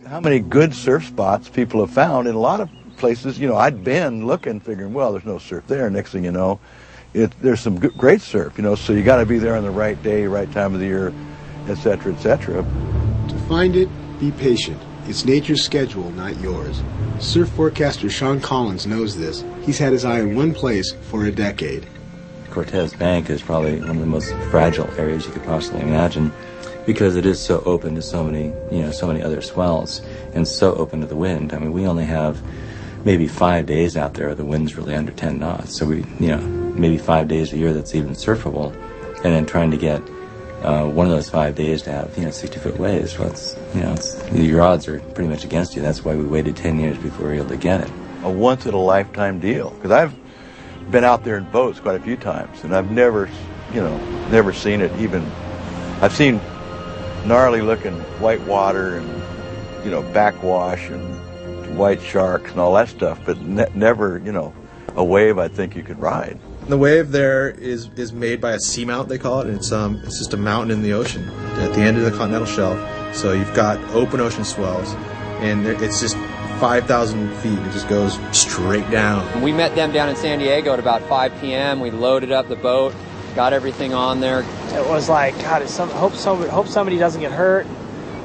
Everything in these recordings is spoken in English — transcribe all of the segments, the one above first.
how many good surf spots people have found in a lot of places. I'd been looking, figuring, well, there's no surf there. Next thing you know, there's some great surf, so you got to be there on the right day, right time of the year, et cetera, et cetera. To find it, be patient. It's nature's schedule, not yours. Surf forecaster Sean Collins knows this. He's had his eye in one place for a decade. Cortez Bank is probably one of the most fragile areas you could possibly imagine, because it is so open to so many other swells, and so open to the wind. I mean, we only have maybe 5 days out there where the wind's really under 10 knots. So maybe 5 days a year that's even surfable, and then trying to get one of those 5 days to have 60-foot waves. Well, your odds are pretty much against you. That's why we waited 10 years before we were able to get it. A once-in-a-lifetime deal, because I've been out there in boats quite a few times, and I've never seen it even. I've seen gnarly-looking white water and backwash and white sharks and all that stuff, but never a wave I think you could ride. The wave there is made by a seamount, they call it, and it's just a mountain in the ocean at the end of the continental shelf. So you've got open ocean swells, and it's just 5,000 feet. It just goes straight down. We met them down in San Diego at about 5 p.m. We loaded up the boat, got everything on there. It was like, God, hope somebody doesn't get hurt,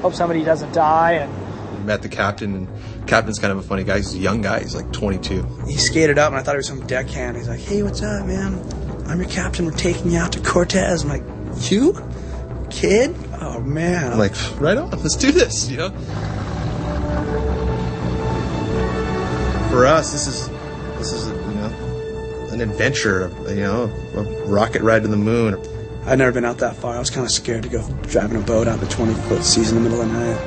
hope somebody doesn't die. And we met the captain, and the captain's kind of a funny guy. He's a young guy. He's like 22. He skated up, and I thought he was some deckhand. He's like, "Hey, what's up, man? I'm your captain. We're taking you out to Cortez." I'm like, "You? Kid? Oh, man." I'm like, right on. Let's do this, For us, this is an adventure, a rocket ride to the moon. I'd never been out that far. I was kind of scared to go driving a boat out the 20-foot seas in the middle of the night.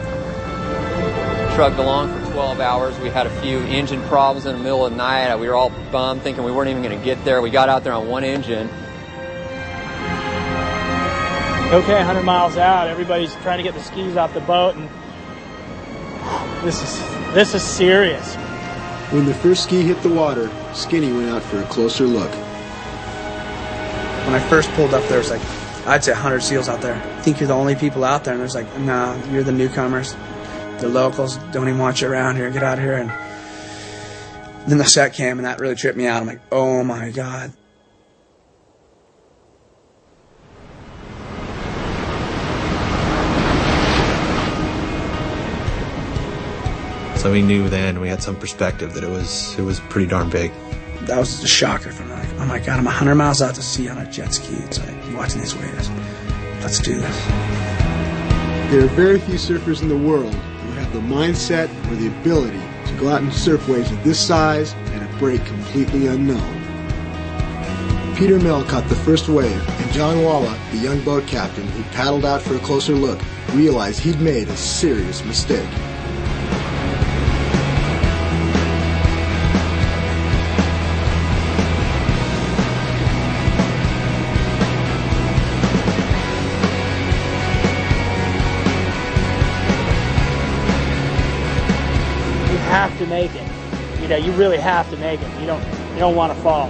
Trugged along for 12 hours. We had a few engine problems in the middle of the night. We were all bummed, thinking we weren't even going to get there. We got out there on one engine. Okay, 100 miles out. Everybody's trying to get the skis off the boat, and this is serious. When the first ski hit the water, Skinny went out for a closer look. When I first pulled up, there was I'd say 100 seals out there. I think you're the only people out there, and there's nah, you're the newcomers. The locals don't even want you around here. Get out here. And then the set came, and that really tripped me out. I'm like, oh my God. So we knew then, we had some perspective that it was pretty darn big. That was a shocker for me. Oh my God, I'm 100 miles out to sea on a jet ski. It's like watching these waves. Let's do this. There are very few surfers in the world who have the mindset or the ability to go out and surf waves of this size and a break completely unknown. Peter Mell caught the first wave, and John Walla, the young boat captain who paddled out for a closer look, realized he'd made a serious mistake. Have to make it. You really have to make it. You don't want to fall.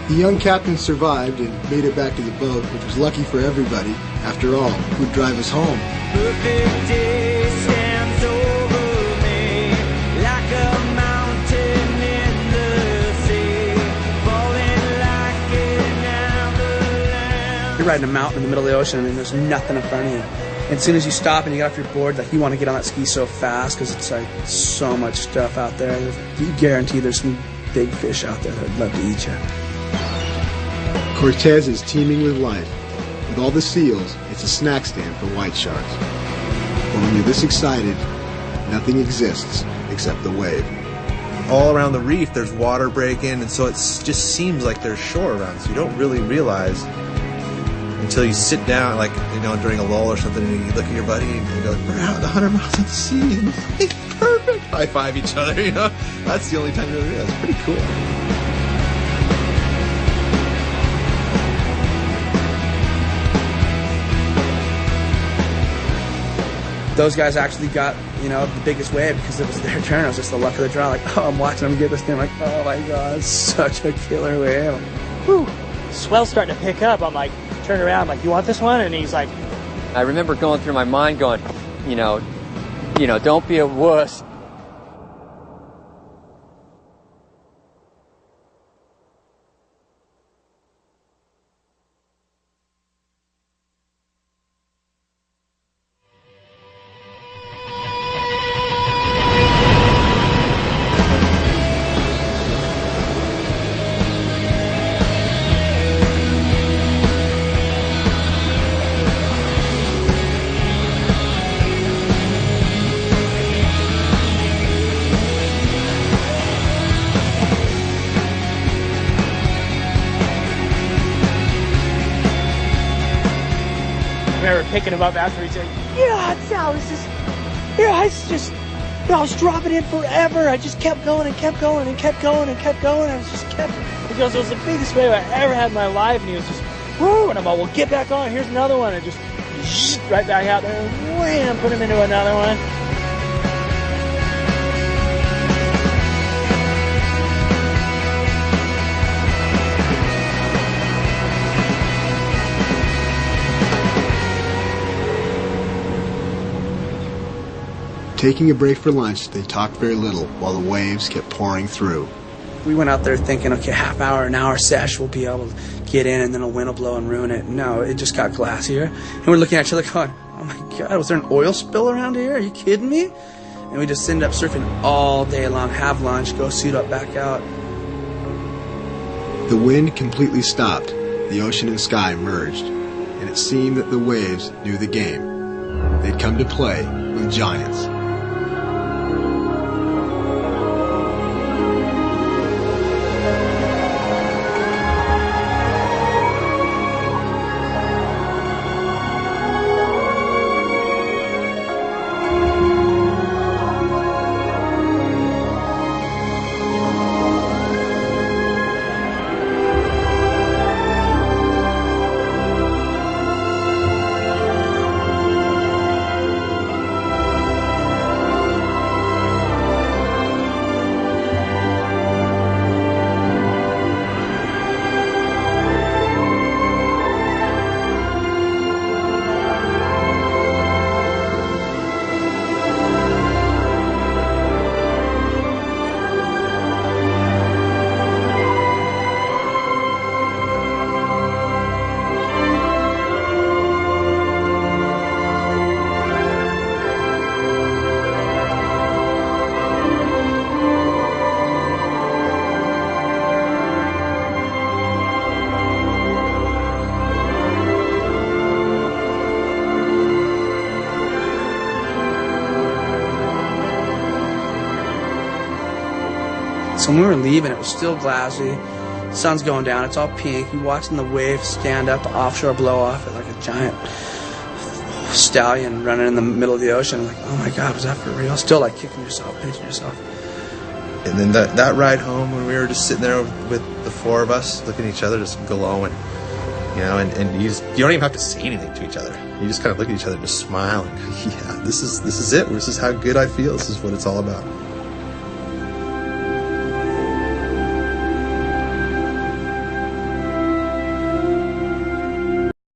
The young captain survived and made it back to the boat, which was lucky for everybody. After all, who'd drive us home? Perfect day stands over me like a mountain in the sea, falling like an avalanche. You're riding a mountain in the middle of the ocean, and there's nothing in front of you. And as soon as you stop and you get off your board, you want to get on that ski so fast because it's so much stuff out there. You guarantee there's some big fish out there that'd love to eat you. Cortez is teeming with life. With all the seals, it's a snack stand for white sharks. But when you're this excited, nothing exists except the wave. All around the reef, there's water breaking, and so it just seems like there's shore around, so you don't really realize until you sit down, during a lull or something, and you look at your buddy and you go, we're out 100 miles at the sea, and it's perfect. High-five each other, That's the only time you really realize. It's pretty cool. Those guys actually got, the biggest wave because it was their turn. It was just the luck of the draw. I'm watching them get this thing. Oh my God, it's such a killer wave. Whew. Swell's starting to pick up. I'm like, turn around, you want this one? And he's like... I remember going through my mind going, don't be a wuss. I remember picking him up after he said, I was dropping in forever. I just kept going and kept going and kept going and kept going. He goes, it was the biggest wave I ever had in my life. And he was just, whoo, and I'm like, well, get back on. Here's another one. And just right back out there and wham, put him into another one. Taking a break for lunch, they talked very little while the waves kept pouring through. We went out there thinking, okay, half hour, an hour sesh, we'll be able to get in and then a wind will blow and ruin it. No, it just got glassier. And we're looking at each other going, oh my God, was there an oil spill around here? Are you kidding me? And we just ended up surfing all day long, have lunch, go suit up, back out. The wind completely stopped. The ocean and sky merged, and it seemed that the waves knew the game. They'd come to play with giants. So when we were leaving, it was still glassy. The sun's going down. It's all pink. You're watching the waves stand up, offshore blow off it like a giant stallion running in the middle of the ocean. I'm like, oh my God, was that for real? Still like kicking yourself, pinching yourself. And then that ride home when we were just sitting there with the four of us looking at each other, just glowing, and you don't even have to say anything to each other. You just kind of look at each other and just smile and go, yeah, this is it. This is how good I feel. This is what it's all about.